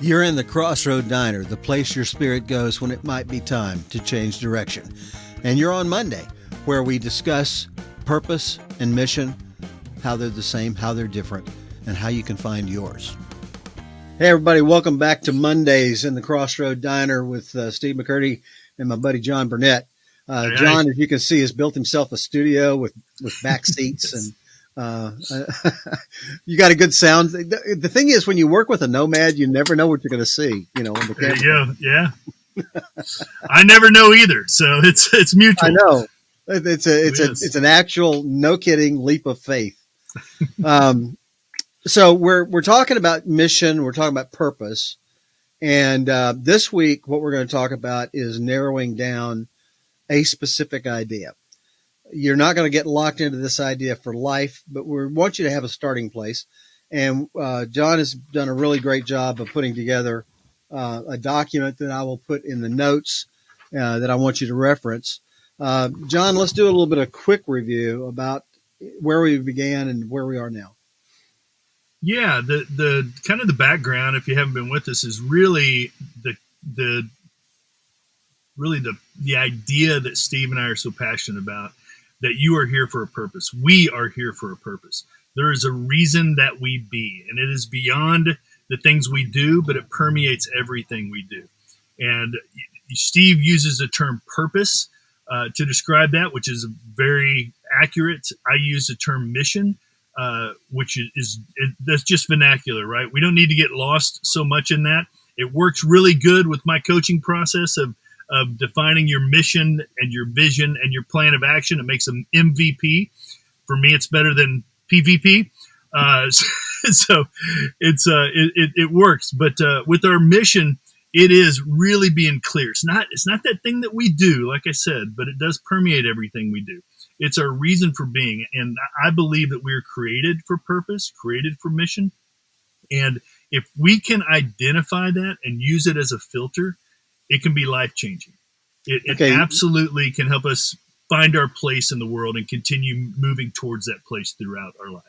You're in the Crossroad Diner, the place your spirit goes when it might be time to change direction. And you're on Monday, where we discuss purpose and mission, how they're the same, how they're different, and how you can find yours. Hey, everybody, welcome back to Mondays in the Crossroad Diner with Steve McCurdy and my buddy John Burnett. John, as you can see, has built himself a studio with back seats and you got a good sound. The thing is, when you work with a nomad, you never know what you're going to see. You know, on the camera. There you go. Yeah, I never know either. So it's mutual. I know it's an actual, no kidding, leap of faith. So we're talking about mission. We're talking about purpose, and this week, what we're going to talk about is narrowing down a specific idea. You're not going to get locked into this idea for life, but we want you to have a starting place. And John has done a really great job of putting together a document that I will put in the notes that I want you to reference. John, let's do a little bit of quick review about where we began and where we are now. Yeah, the kind of the background, if you haven't been with us, is really the idea that Steve and I are so passionate about, that you are here for a purpose. We are here for a purpose. There is a reason that we be, and it is beyond the things we do, but it permeates everything we do. And Steve uses the term purpose to describe that, which is very accurate. I use the term mission, which that's just vernacular, right? We don't need to get lost so much in that. It works really good with my coaching process of defining your mission and your vision and your plan of action. It makes them MVP. For me, it's better than PVP. So it works. But with our mission, it is really being clear. It's not that thing that we do, like I said, but it does permeate everything we do. It's our reason for being. And I believe that we're created for purpose, created for mission. And if we can identify that and use it as a filter, it can be life-changing. It absolutely can help us find our place in the world and continue moving towards that place throughout our life.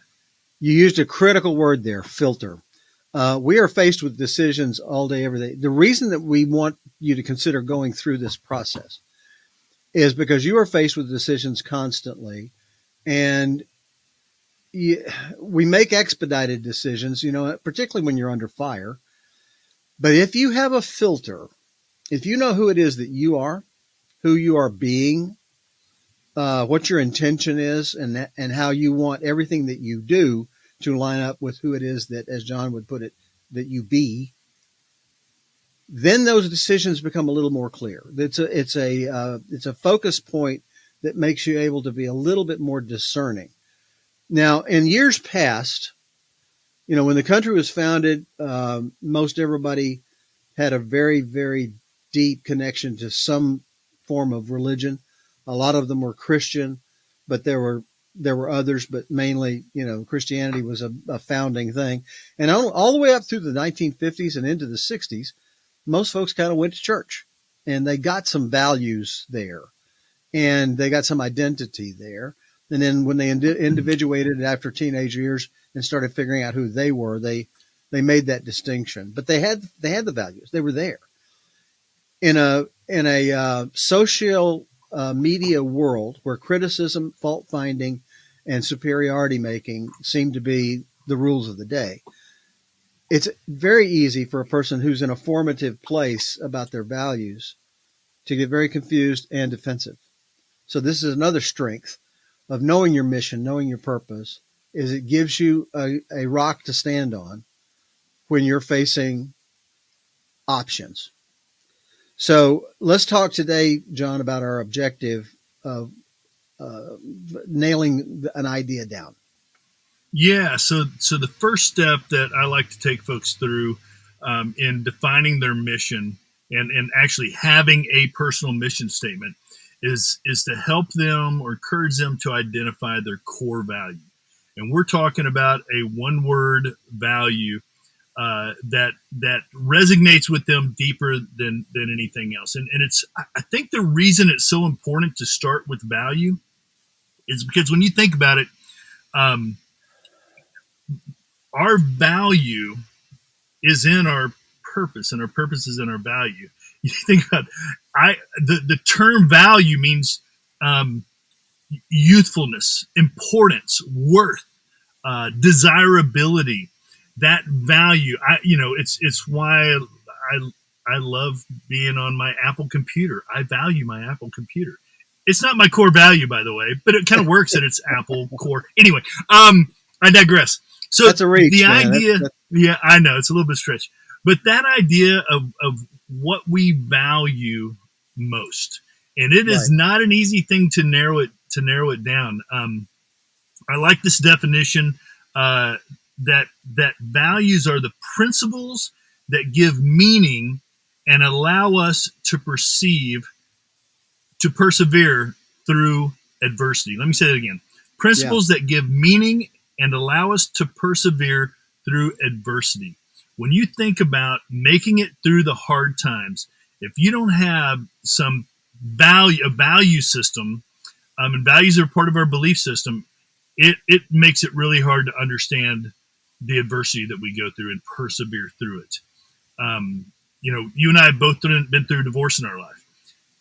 You used a critical word there, filter. We are faced with decisions all day, every day. The reason that we want you to consider going through this process is because you are faced with decisions constantly, and we make expedited decisions, particularly when you're under fire. But if you have a filter, if you know who it is that you are, who you are being, what your intention is, and how you want everything that you do to line up with who it is that, as John would put it, that you be, then those decisions become a little more clear. It's a focus point that makes you able to be a little bit more discerning. Now, in years past, when the country was founded, most everybody had a very, very deep connection to some form of religion. A lot of them were Christian, but there were others, but mainly, Christianity was a founding thing. And all the way up through the 1950s and into the 60s, most folks kind of went to church, and they got some values there, and they got some identity there. And then when they individuated after teenage years and started figuring out who they were, they made that distinction. But they had the values. They were there. In a social media world where criticism, fault finding, and superiority making seem to be the rules of the day, it's very easy for a person who's in a formative place about their values to get very confused and defensive. So this is another strength of knowing your mission, knowing your purpose, is it gives you a rock to stand on when you're facing options. So let's talk today, John, about our objective of nailing an idea down. Yeah. So the first step that I like to take folks through in defining their mission and actually having a personal mission statement is to help them or encourage them to identify their core value. And we're talking about a one-word value that resonates with them deeper than anything else. And it's, I think the reason it's so important to start with value is because when you think about it, our value is in our purpose, and our purpose is in our value. You think about the term value means um, youthfulness, importance, worth, desirability. That value, it's why I I love being on my Apple computer. I value my Apple computer. It's not my core value, by the way, but it kind of works at its Apple core. Anyway, I digress. So That's a reach, the man. idea, yeah, I know it's a little bit stretch, but that idea of what we value most, and it is right. not an easy thing to narrow it down. I like this definition that values are the principles that give meaning and allow us to persevere through adversity. Let me say that again. Yeah. Principles that give meaning and allow us to persevere through adversity. When you think about making it through the hard times, if you don't have a value system, and values are part of our belief system, it makes it really hard to understand the adversity that we go through and persevere through it. You and I have both been through divorce in our life.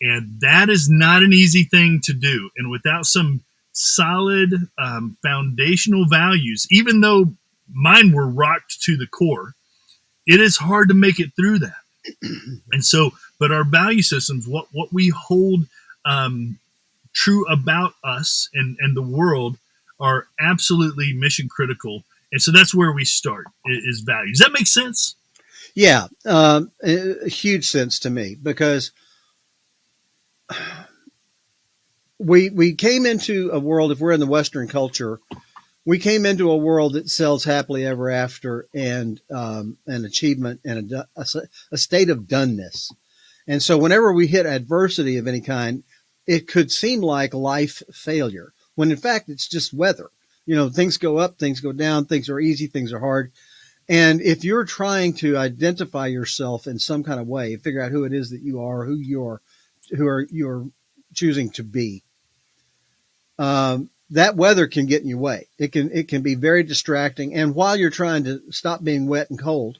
And that is not an easy thing to do. And without some solid foundational values, even though mine were rocked to the core, it is hard to make it through that. And so, but our value systems, what we hold true about us and the world, are absolutely mission critical. And so that's where we start, is value. Does that make sense? Yeah. A huge sense to me, because we came into a world, if we're in the Western culture, we came into a world that sells happily ever after and an achievement and a state of doneness. And so whenever we hit adversity of any kind, it could seem like life failure, when in fact it's just weather. Things go up, things go down, things are easy, things are hard. And if you're trying to identify yourself in some kind of way, figure out who it is that you are, you're choosing to be, that weather can get in your way. It can be very distracting. And while you're trying to stop being wet and cold,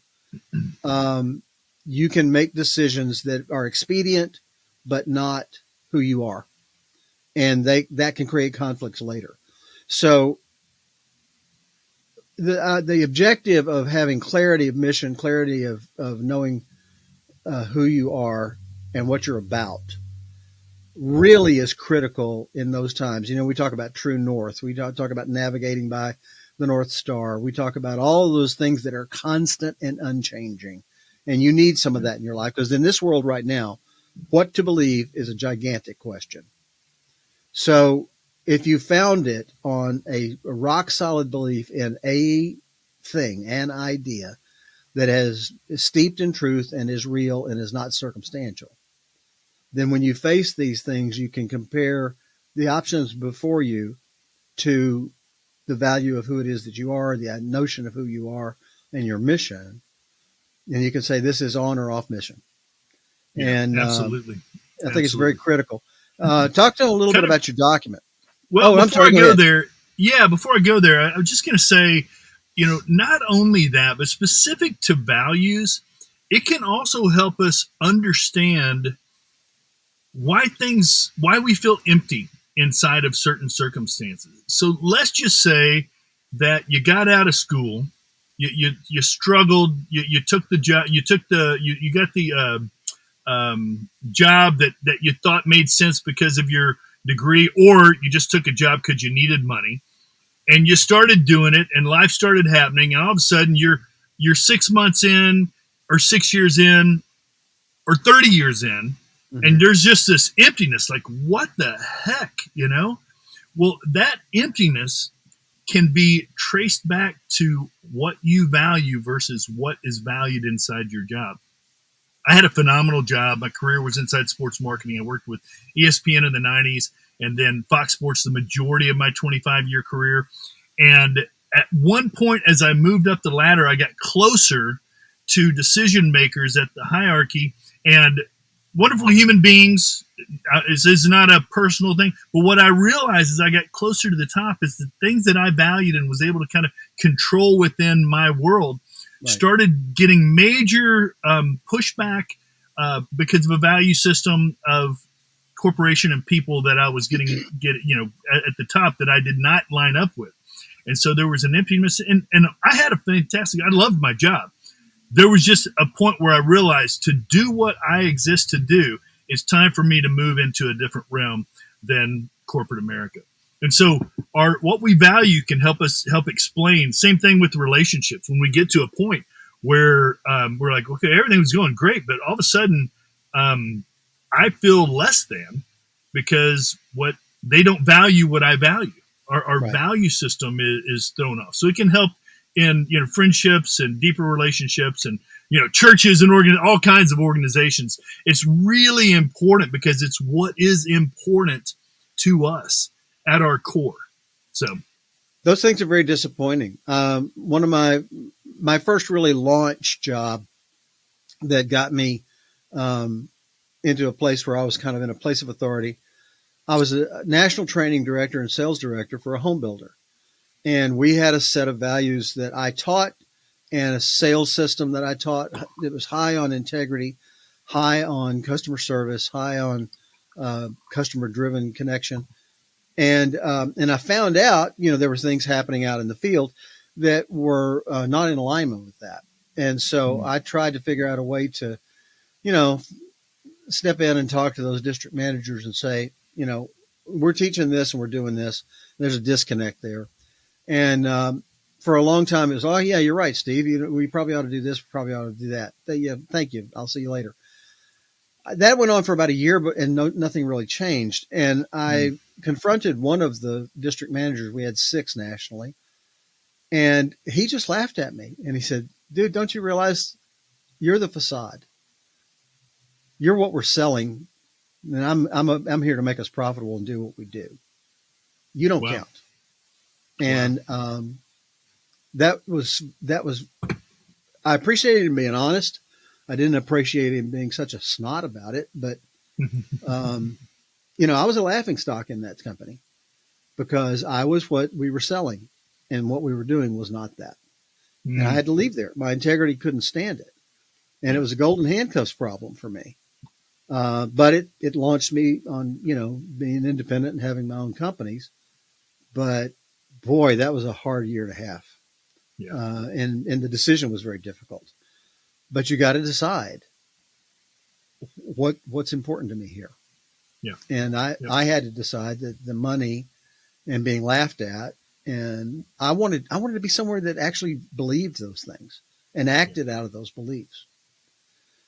you can make decisions that are expedient, but not who you are. And that can create conflicts later. So the objective of having clarity of mission, clarity of knowing who you are and what you're about, really is critical in those times. We talk about true north. We talk about navigating by the North Star. We talk about all of those things that are constant and unchanging. And you need some of that in your life, because in this world right now, what to believe is a gigantic question. So if you found it on a rock solid belief in an idea that is steeped in truth and is real and is not circumstantial, then when you face these things, you can compare the options before you to the value of who it is that you are, the notion of who you are and your mission. And you can say, this is on or off mission. Yeah, and absolutely. I think it's very critical. Talk to a little bit about your document. Well, I'm sorry. Go ahead. Before I go there, I was just going to say, not only that, but specific to values, it can also help us understand why we feel empty inside of certain circumstances. So let's just say that you got out of school, you struggled, you took the job, you got the job that you thought made sense because of your degree, or you just took a job because you needed money, and you started doing it, and life started happening, and all of a sudden you're 6 months in, or 6 years in, or 30 years in, and there's just this emptiness, like, what the heck, Well, that emptiness can be traced back to what you value versus what is valued inside your job. I had a phenomenal job. My career was inside sports marketing. I worked with ESPN in the 90s and then Fox Sports the majority of my 25-year career. And at one point, as I moved up the ladder, I got closer to decision makers at the hierarchy, and wonderful human beings. This is not a personal thing, but what I realized as I got closer to the top is the things that I valued and was able to kind of control within my world Right. started getting major pushback because of a value system of corporation and people that I was at the top that I did not line up with. And so there was an emptiness, and I had a fantastic, I loved my job. There was just a point where I realized to do what I exist to do, it's time for me to move into a different realm than corporate America. And so what we value can help explain. Same thing with the relationships. When we get to a point where we're like, okay, everything was going great, but all of a sudden I feel less than because what they don't value what I value. Our Right. value system is thrown off. So it can help in friendships and deeper relationships and churches and all kinds of organizations. It's really important because it's what is important to us at our core. So Those things are very disappointing. One of my first really launch job that got me into a place where I was kind of in a place of authority. I was a national training director and sales director for a home builder. And we had a set of values that I taught and a sales system that I taught. It was high on integrity, high on customer service, high on customer driven connection. And I found out, there were things happening out in the field that were not in alignment with that. And so I tried to figure out a way to, step in and talk to those district managers and say, we're teaching this and we're doing this. There's a disconnect there. And for a long time, it was, oh, yeah, you're right, Steve. We probably ought to do this. We probably ought to do that. Yeah, thank you. I'll see you later. That went on for about a year, and nothing really changed. And I confronted one of the district managers. We had 6 nationally. And he just laughed at me. And he said, dude, don't you realize you're the facade? You're what we're selling. And I'm here to make us profitable and do what we do. You don't count. And that was I appreciated him being honest. I didn't appreciate him being such a snot about it, but I was a laughing stock in that company because I was what we were selling, and what we were doing was not that. And I had to leave there. My integrity couldn't stand it, and it was a golden handcuffs problem for me. But it launched me on being independent and having my own companies. But boy, that was a hard year and a half. Yeah. And the decision was very difficult. But you got to decide what's important to me here. Yeah. And I had to decide that the money and being laughed at, and I wanted to be somewhere that actually believed those things and acted out of those beliefs.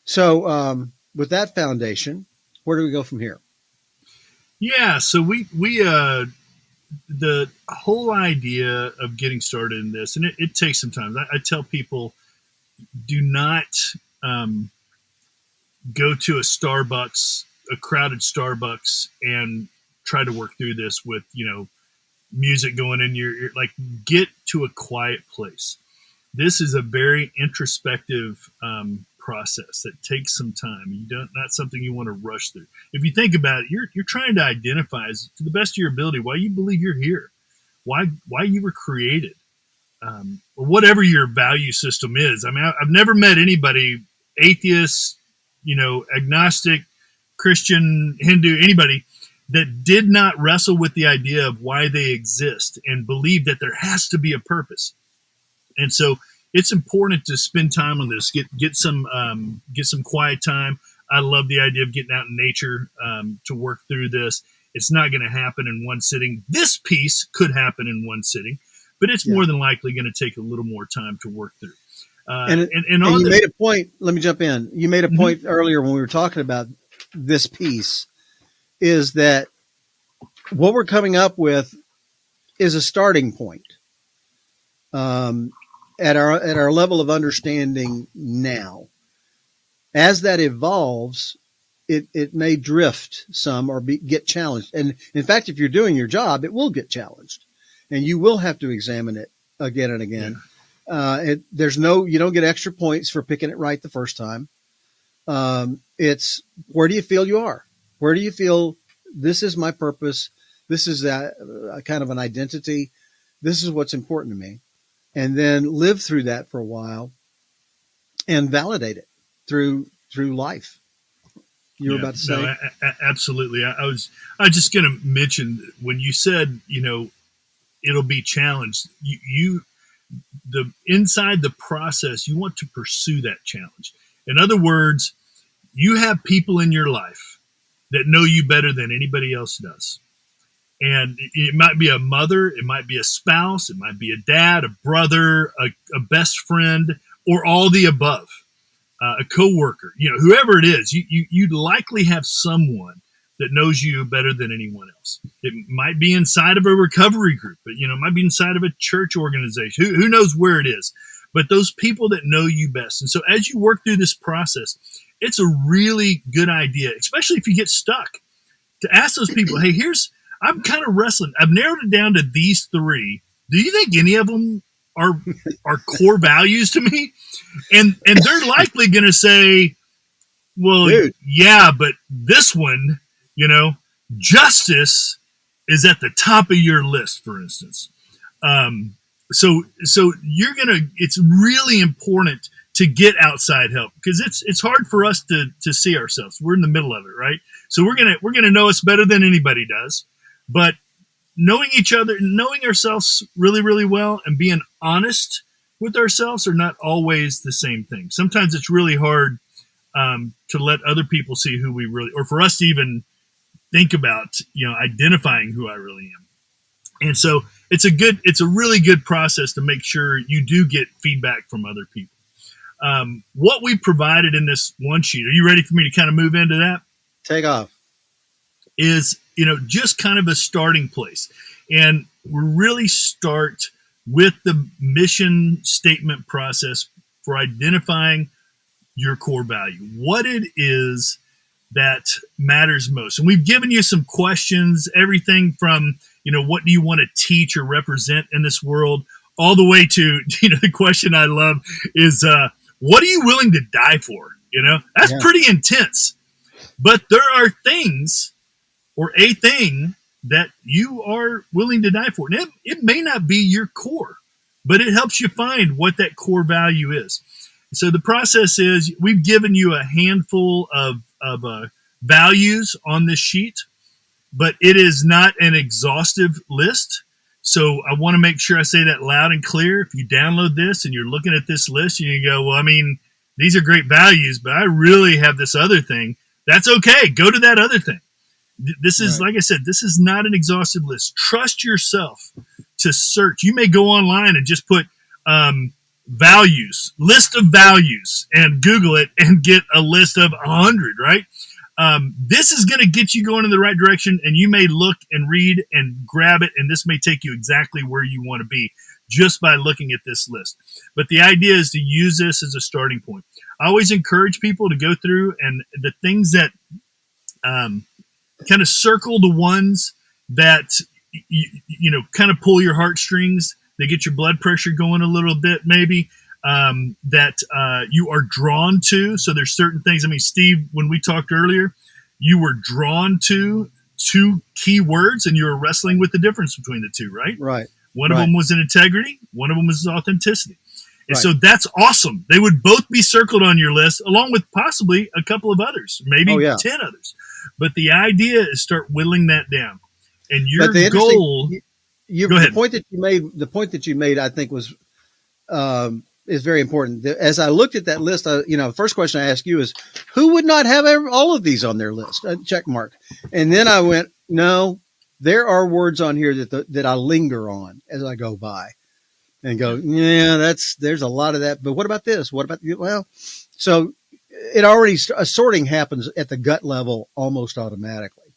So with that foundation, where do we go from here? Yeah. So we the whole idea of getting started in this, and it takes some time. I tell people, do not go to a crowded Starbucks, and try to work through this with music going in your ear. Like, get to a quiet place. This is a very introspective process that takes some time. Not something you want to rush through. If you think about it, you're trying to identify, to the best of your ability, why you believe you're here, why you were created, or whatever your value system is. I mean, I've never met anybody, atheist, agnostic, Christian, Hindu, anybody that did not wrestle with the idea of why they exist and believe that there has to be a purpose. And so it's important to spend time on this. Get some quiet time. I love the idea of getting out in nature to work through this. It's not going to happen in one sitting. This piece could happen in one sitting, but it's more than likely going to take a little more time to work through. And you made a point. Let me jump in. You made a point earlier when we were talking about this piece, is that what we're coming up with is a starting point. At our level of understanding now, as that evolves, it may drift some or get challenged. And in fact, if you're doing your job, it will get challenged, and you will have to examine it again and again. Yeah. You don't get extra points for picking it right the first time. It's, where do you feel you are? Where do you feel this is my purpose? This is that kind of an identity. This is what's important to me. And then live through that for a while and validate it through life. You were Yeah, about to no, say? absolutely. I was just going to mention when you said, it'll be challenged. The inside the process, you want to pursue that challenge. In other words, you have people in your life that know you better than anybody else does. And it might be a mother, it might be a spouse, it might be a dad, a brother, a best friend, or all the above, a coworker, whoever it is. You'd likely have someone that knows you better than anyone else. It might be inside of a recovery group, but it might be inside of a church organization. Who knows where it is? But those people that know you best. And so as you work through this process, it's a really good idea, especially if you get stuck, to ask those people, hey, I'm kind of wrestling. I've narrowed it down to these three. Do you think any of them are core values to me? And they're likely going to say, well, Dude, yeah, but this one, you know, justice is at the top of your list, for instance. Um, so you're gonna. It's really important to get outside help because it's hard for us to see ourselves. We're in the middle of it, right? So we're gonna know us better than anybody does, but knowing each other, knowing ourselves really, really well, and being honest with ourselves are not always the same thing. Sometimes it's really hard to let other people see who we really, or for us to even think about, identifying who I really am. And so it's a really good process to make sure you do get feedback from other people. What we provided in this one sheet, are you ready for me to kind of move into that? take off. Is, just kind of a starting place. And we really start with the mission statement process for identifying your core value, what it is that matters most. And we've given you some questions, everything from, what do you want to teach or represent in this world, all the way to, the question I love is, what are you willing to die for? That's Yeah. pretty intense. But there are things or a thing that you are willing to die for. And it may not be your core, but it helps you find what that core value is. So the process is we've given you a handful of values on this sheet, but it is not an exhaustive list. So I want to make sure I say that loud and clear. If you download this and you're looking at this list and you go, well, I mean, these are great values, but I really have this other thing. That's okay. Go to that other thing. This is, Right. like I said, this is not an exhaustive list. Trust yourself to search. You may go online and just put values, list of values, and Google it and get a list of 100, right? This is going to get you going in the right direction, and you may look and read and grab it, and this may take you exactly where you want to be just by looking at this list. But the idea is to use this as a starting point. I always encourage people to go through and the things that kind of circle the ones that kind of pull your heartstrings. They get your blood pressure going a little bit, maybe that you are drawn to. So there's certain things. I mean, Steve, when we talked earlier, you were drawn to two key words, and you were wrestling with the difference between the two, right? Right. One of Right. them was in integrity. One of them was authenticity. And Right. so that's awesome. They would both be circled on your list, along with possibly a couple of others, maybe Oh yeah. 10 others. But the idea is start whittling that down. And your But the interesting goal, you go the ahead. point that you made, I think was is very important. As I looked at that list, the first question I asked you is, who would not have all of these on their list? A check mark. And then I went, no, there are words on here that I linger on as I go by and go, yeah, there's a lot of that. But what about this? What about, well, so it already, a sorting happens at the gut level almost automatically.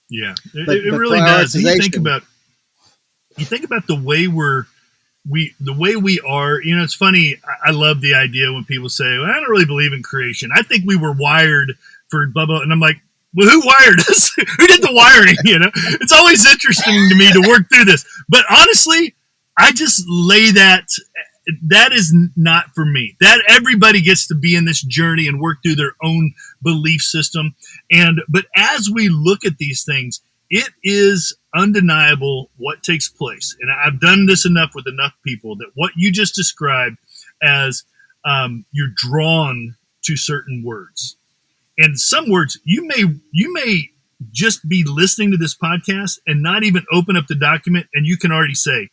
Yeah, But, it but really does. You think prioritization, about the way the way we are. It's funny. I love the idea when people say, well, I don't really believe in creation. I think we were wired for blah blah. And I'm like, well, who wired us? Who did the wiring? It's always interesting to me to work through this. But honestly, I just lay that is not for me. That everybody gets to be in this journey and work through their own belief system. But as we look at these things, it is undeniable what takes place. And I've done this enough with enough people that what you just described as you're drawn to certain words. And some words you may just be listening to this podcast and not even open up the document, and you can already say,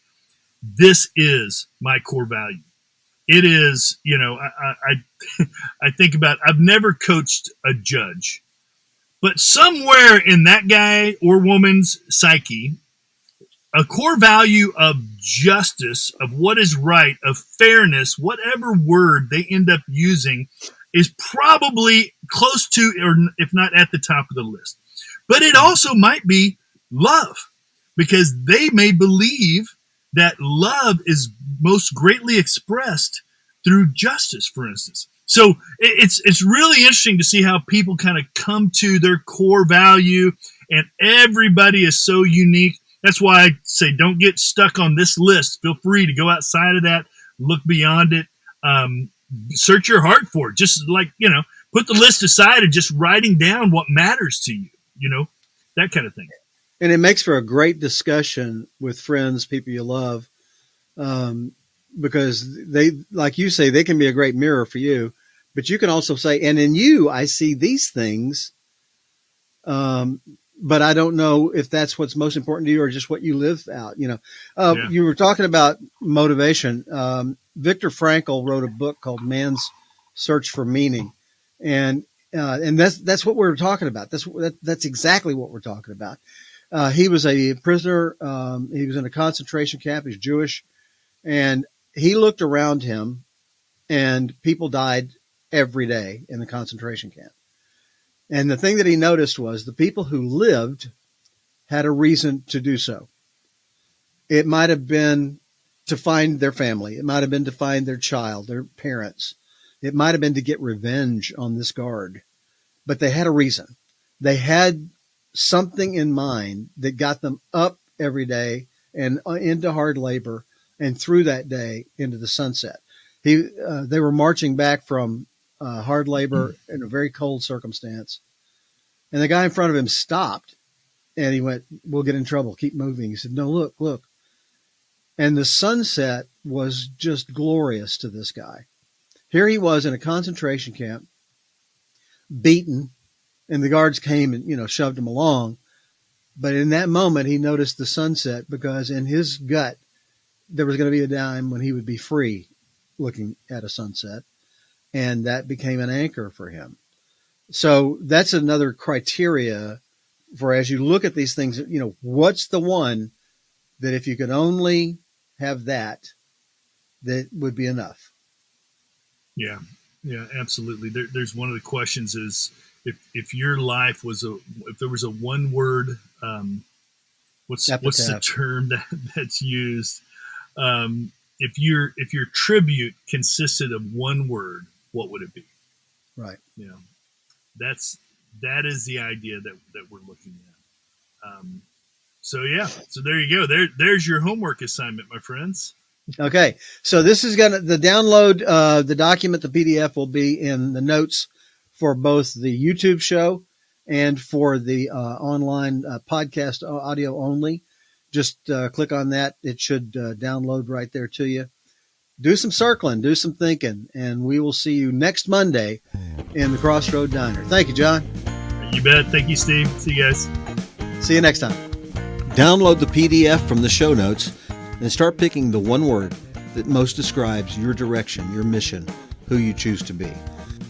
this is my core value. It is, I think about, I've never coached a judge, but somewhere in that guy or woman's psyche, a core value of justice, of what is right, of fairness, whatever word they end up using is probably close to, or if not at the top of the list. But it also might be love, because they may believe that love is most greatly expressed through justice, for instance. So it's really interesting to see how people kind of come to their core value, and everybody is so unique. That's why I say don't get stuck on this list. Feel free to go outside of that, look beyond it, search your heart for it. Just like, put the list aside and just writing down what matters to you, that kind of thing. And it makes for a great discussion with friends, people you love, because they, like you say, they can be a great mirror for you. But you can also say, and in you, I see these things, but I don't know if that's what's most important to you or just what you live out. You were talking about motivation. Viktor Frankl wrote a book called Man's Search for Meaning, and that's what we're talking about. That's exactly what we're talking about. He was a prisoner. He was in a concentration camp. He's Jewish, and he looked around him, and people died every day in the concentration camp. And the thing that he noticed was the people who lived had a reason to do so. It might have been to find their family. It might have been to find their child, their parents. It might have been to get revenge on this guard. But they had a reason. They had something in mind that got them up every day and into hard labor and through that day into the sunset. They were marching back from hard labor in a very cold circumstance. And the guy in front of him stopped and he went, "We'll get in trouble. Keep moving." He said, "No, look. And the sunset was just glorious to this guy. Here he was in a concentration camp, beaten, and the guards came and, shoved him along. But in that moment, he noticed the sunset, because in his gut, there was going to be a time when he would be free looking at a sunset. And that became an anchor for him. So that's another criteria for, as you look at these things, what's the one that if you could only have that would be enough? Yeah, absolutely. There's one of the questions is, if your life was if there was a one word, what's the term that's used? If your tribute consisted of one word, what would it be? Right. That is the idea that we're looking at. So there you go. There's your homework assignment, my friends. Okay. So this is the download, the document, the PDF will be in the notes for both the YouTube show and for the online podcast audio only. Just click on that. It should download right there to you. Do some circling, do some thinking, and we will see you next Monday in the Crossroad Diner. Thank you, John. You bet. Thank you, Steve. See you guys. See you next time. Download the PDF from the show notes and start picking the one word that most describes your direction, your mission, who you choose to be.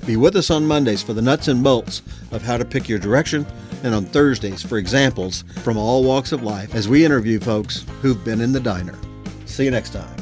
Be with us on Mondays for the nuts and bolts of how to pick your direction, and on Thursdays for examples from all walks of life as we interview folks who've been in the diner. See you next time.